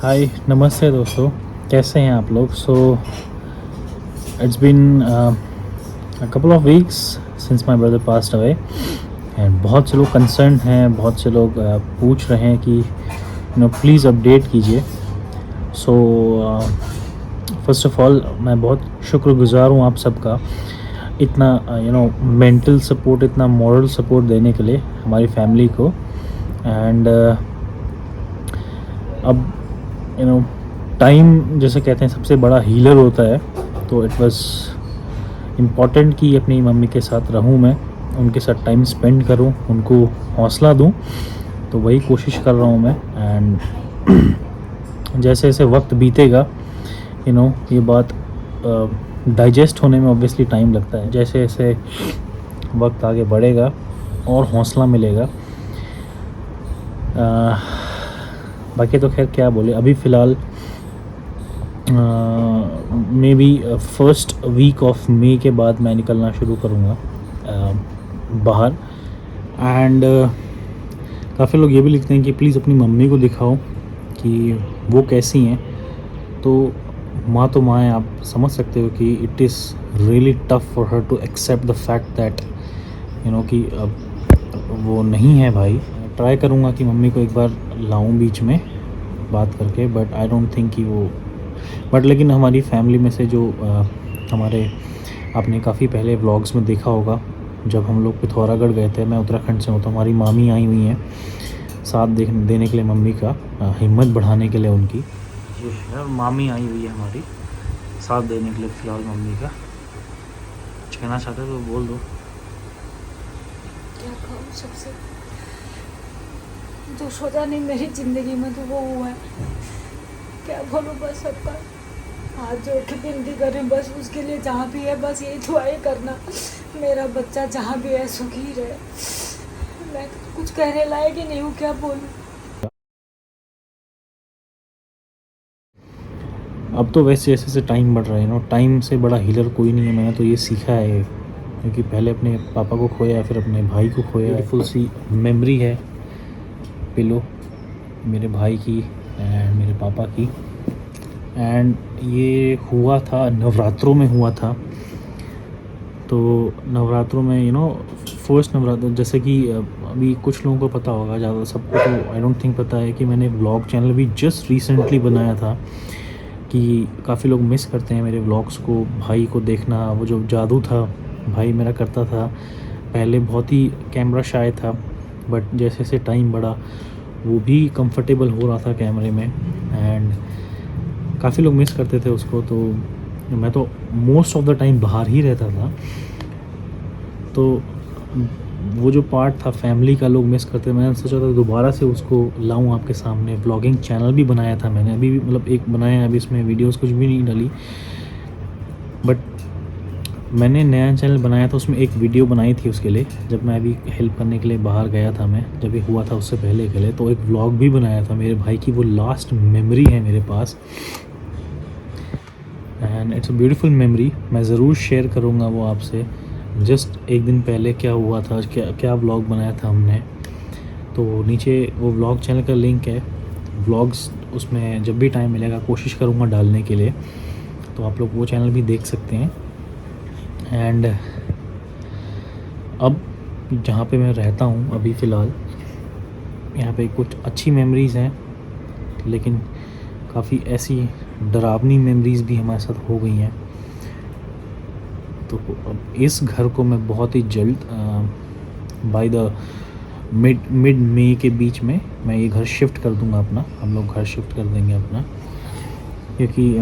हाय नमस्ते दोस्तों, कैसे हैं आप लोग। It's been a couple of weeks since my brother passed away and बहुत से लोग कंसर्न हैं, बहुत से लोग पूछ रहे हैं कि प्लीज़ अपडेट कीजिए। सो फर्स्ट ऑफ ऑल मैं बहुत शुक्रगुज़ार हूँ आप सबका, इतना मेंटल सपोर्ट, इतना मॉरल सपोर्ट देने के लिए हमारी फैमिली को। एंड अब टाइम जैसे कहते हैं सबसे बड़ा हीलर होता है, तो इट वाज इम्पॉर्टेंट कि अपनी मम्मी के साथ रहूं, मैं उनके साथ टाइम स्पेंड करूं, उनको हौसला दूं। तो वही कोशिश कर रहा हूं मैं। एंड जैसे जैसे वक्त बीतेगा ये बात डाइजेस्ट होने में ऑब्वियसली टाइम लगता है। जैसे जैसे वक्त आगे बढ़ेगा और हौसला मिलेगा। बाकी तो खैर क्या बोले, अभी फ़िलहाल maybe first week of May के बाद मैं निकलना शुरू करूँगा बाहर। एंड काफ़ी लोग ये भी लिखते हैं कि प्लीज़ अपनी मम्मी को दिखाओ कि वो कैसी हैं। तो माँ है, आप समझ सकते हो कि it is really tough for her to accept the fact that कि अब वो नहीं है भाई। ट्राई करूँगा कि मम्मी को एक बार लाऊं बीच में बात करके, बट आई डोंट थिंक कि वो लेकिन हमारी फैमिली में से जो हमारे, आपने काफ़ी पहले व्लॉग्स में देखा होगा जब हम लोग पिथौरागढ़ गए थे, मैं उत्तराखंड से हूँ, तो हमारी मामी आई हुई हैं साथ देने के लिए, मम्मी का हिम्मत बढ़ाने के लिए उनकी। ये है मामी आई हुई है हमारी साथ देने के लिए फ़िलहाल मम्मी का। कुछ कहना चाहते हो तो बोल दो। क्या कहूँ, सबसे जो सोचा नहीं मेरी ज़िंदगी में तो वो हुआ है। क्या बोलूँ, बस सबका हाथ जोड़ के विनती करें, बस उसके लिए जहाँ भी है बस यही दुआएं करना, मेरा बच्चा जहाँ भी है सुखी रहे। मैं कुछ कहने लायक ही नहीं हूँ, क्या बोलूँ। अब तो वैसे जैसे जैसे टाइम बढ़ रहा है टाइम से बड़ा हीलर कोई नहीं है। मैंने तो ये सीखा है, क्योंकि पहले अपने पापा को खोया, फिर अपने भाई को खोया। ब्यूटीफुल सी मेमोरी है पिलो मेरे भाई की एंड मेरे पापा की। एंड ये हुआ था नवरात्रों में हुआ था। तो नवरात्रों में फर्स्ट नवरात्र, जैसे कि अभी कुछ लोगों को पता होगा, ज़्यादा सबको तो आई डोंट थिंक पता है कि मैंने व्लॉग चैनल भी जस्ट रिसेंटली बनाया था। कि काफ़ी लोग मिस करते हैं मेरे व्लॉग्स को, भाई को देखना, वो जो जादू था भाई मेरा करता था। पहले बहुत ही कैमरा शाय था, बट जैसे जैसे टाइम बढ़ा वो भी कंफर्टेबल हो रहा था कैमरे में। एंड काफ़ी लोग मिस करते थे उसको। तो मैं तो मोस्ट ऑफ द टाइम बाहर ही रहता था, तो वो जो पार्ट था फैमिली का लोग मिस करते। मैंने सोचा था दोबारा से उसको लाऊं आपके सामने। व्लॉगिंग चैनल भी बनाया था मैंने, अभी भी मतलब एक बनाया है, अभी इसमें वीडियोस कुछ भी नहीं डाली, बट मैंने नया चैनल बनाया था, उसमें एक वीडियो बनाई थी उसके लिए, जब मैं अभी हेल्प करने के लिए बाहर गया था। मैं जब ये हुआ था उससे पहले के लिए, तो एक व्लॉग भी बनाया था मेरे भाई की। वो लास्ट मेमोरी है मेरे पास and it's a beautiful memory. मैं ज़रूर शेयर करूँगा वो आपसे। जस्ट एक दिन पहले क्या हुआ था, क्या व्लॉग बनाया था हमने, तो नीचे वो व्लॉग चैनल का लिंक है। व्लॉग्स उसमें जब भी टाइम मिलेगा कोशिश करूँगा डालने के लिए, तो आप लोग वो चैनल भी देख सकते हैं। एंड अब जहाँ पे मैं रहता हूँ अभी फ़िलहाल, यहाँ पे कुछ अच्छी मेमोरीज़ हैं, लेकिन काफ़ी ऐसी डरावनी मेमोरीज़ भी हमारे साथ हो गई हैं। तो अब इस घर को मैं बहुत ही जल्द बाय द मिड मई के बीच में मैं ये घर शिफ्ट कर दूंगा अपना। हम लोग घर शिफ्ट कर देंगे अपना, क्योंकि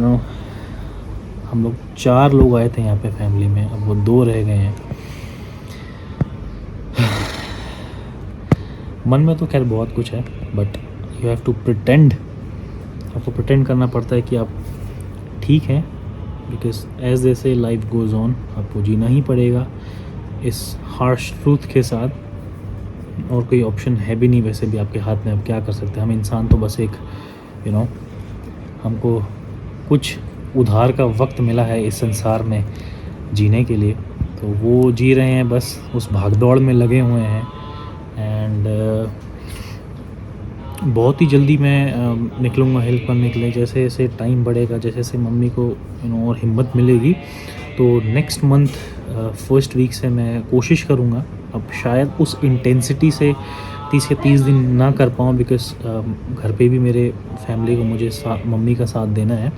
हम लोग 4 लोग आए थे यहाँ पे फैमिली में, अब वो 2 रह गए हैं। मन में तो खैर बहुत कुछ है, but you have to pretend, आपको प्रिटेंड करना पड़ता है कि आप ठीक हैं, बिकॉज एज दे से लाइफ गोज़ ऑन, आपको जीना ही पड़ेगा इस हार्श ट्रूथ के साथ। और कोई ऑप्शन है भी नहीं वैसे भी आपके हाथ में, आप क्या कर सकते हैं। हम इंसान तो बस एक हमको कुछ उधार का वक्त मिला है इस संसार में जीने के लिए, तो वो जी रहे हैं, बस उस भागदौड़ में लगे हुए हैं। एंड बहुत ही जल्दी मैं निकलूँगा हेल्प करने के लिए। जैसे जैसे टाइम बढ़ेगा, जैसे जैसे मम्मी को और हिम्मत मिलेगी, तो नेक्स्ट मंथ फर्स्ट वीक से मैं कोशिश करूँगा। अब शायद उस इंटेंसिटी से 30 या 30 दिन ना कर पाऊँ, बिकॉज़ घर पे भी मेरे फैमिली को मुझे मम्मी का साथ देना है।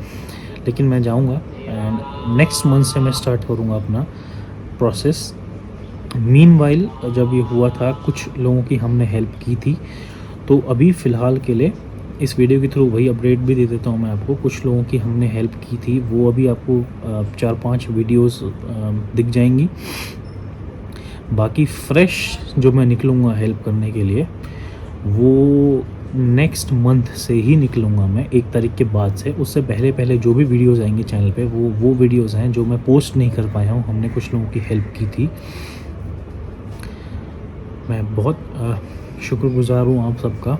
लेकिन मैं जाऊँगा एंड नेक्स्ट मंथ से मैं स्टार्ट करूँगा अपना प्रोसेस। मीनवाइल जब ये हुआ था, कुछ लोगों की हमने हेल्प की थी, तो अभी फ़िलहाल के लिए इस वीडियो के थ्रू वही अपडेट भी दे देता हूँ मैं आपको। कुछ लोगों की हमने हेल्प की थी, वो अभी आपको 4-5 वीडियोस दिख जाएंगी। बाकी फ्रेश जो मैं निकलूँगा हेल्प करने के लिए, वो नेक्स्ट मंथ से ही निकलूँगा मैं, 1 तारीख के बाद से। उससे पहले पहले जो भी वीडियोस आएंगे चैनल पे, वो वीडियोस हैं जो मैं पोस्ट नहीं कर पाया हूँ। हमने कुछ लोगों की हेल्प की थी। मैं बहुत शुक्रगुज़ार हूँ आप सबका,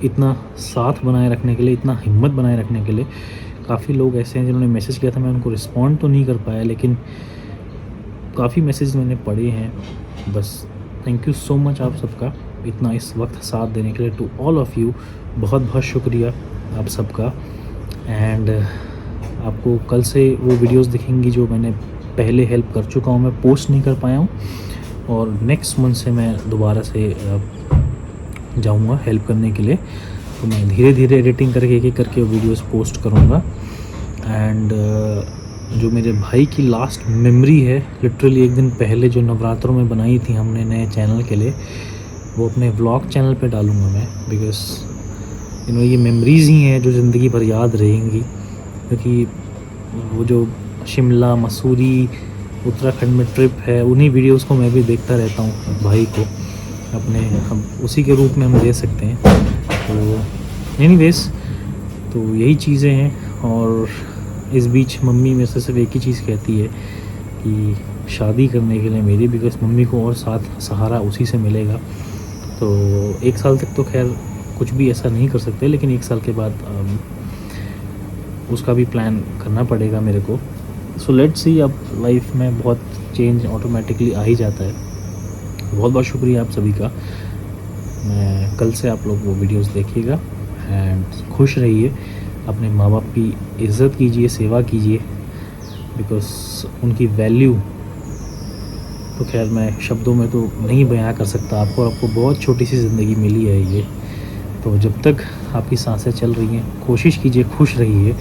इतना साथ बनाए रखने के लिए, इतना हिम्मत बनाए रखने के लिए। काफ़ी लोग ऐसे हैं जिन्होंने मैसेज किया था, मैं उनको रिस्पॉन्ड तो नहीं कर पाया, लेकिन काफ़ी मैसेज मैंने पढ़े हैं। बस थैंक यू सो मच आप सबका, इतना इस वक्त साथ देने के लिए। टू ऑल ऑफ़ यू बहुत बहुत शुक्रिया आप सबका। एंड आपको कल से वो वीडियोस दिखेंगी जो मैंने पहले हेल्प कर चुका हूँ, मैं पोस्ट नहीं कर पाया हूँ। और नेक्स्ट मंथ से मैं दोबारा से जाऊँगा हेल्प करने के लिए। तो मैं धीरे धीरे एडिटिंग करके एक एक करके वीडियोस पोस्ट करूँगा। एंड जो मेरे भाई की लास्ट मेमोरी है, लिटरली 1 दिन पहले जो नवरात्रों में बनाई थी हमने नए चैनल के लिए, वो अपने व्लॉग चैनल पे डालूँगा मैं। बिकॉज़ ये मेमोरीज़ ही हैं जो ज़िंदगी भर याद रहेंगी। क्योंकि वो जो शिमला, मसूरी, उत्तराखंड में ट्रिप है, उन्हीं वीडियोस को मैं भी देखता रहता हूँ भाई को अपने, हम उसी के रूप में हम ले सकते हैं। तो एनीवेज़, तो यही चीज़ें हैं। और इस बीच मम्मी मेरे से सिर्फ एक ही चीज़ कहती है कि शादी करने के लिए मेरी, बिकॉज़ मम्मी को और साथ सहारा उसी से मिलेगा। तो 1 साल तक तो खैर कुछ भी ऐसा नहीं कर सकते, लेकिन 1 साल के बाद उसका भी प्लान करना पड़ेगा मेरे को। सो लेट्स सी, अब लाइफ में बहुत चेंज ऑटोमेटिकली आ ही जाता है। बहुत बहुत शुक्रिया आप सभी का। मैं कल से आप लोग वो वीडियोस देखिएगा एंड खुश रहिए, अपने माँ बाप की इज़्ज़त कीजिए, सेवा कीजिए, बिकॉज़ उनकी वैल्यू तो खैर मैं शब्दों में तो नहीं बयां कर सकता आपको। और आपको बहुत छोटी सी ज़िंदगी मिली है ये, तो जब तक आपकी सांसें चल रही हैं, कोशिश कीजिए खुश रहिए,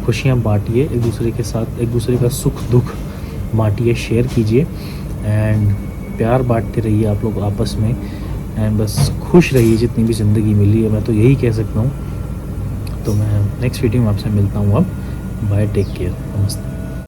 खुशियाँ बांटिए एक दूसरे के साथ, एक दूसरे का सुख दुख बांटिए, शेयर कीजिए एंड प्यार बांटते रहिए आप लोग आपस में। एंड बस खुश रहिए जितनी भी ज़िंदगी मिली है, मैं तो यही कह सकता हूँ। तो मैं नेक्स्ट वीडियो में आपसे मिलता हूँ अब। बाय, टेक केयर, नमस्ते।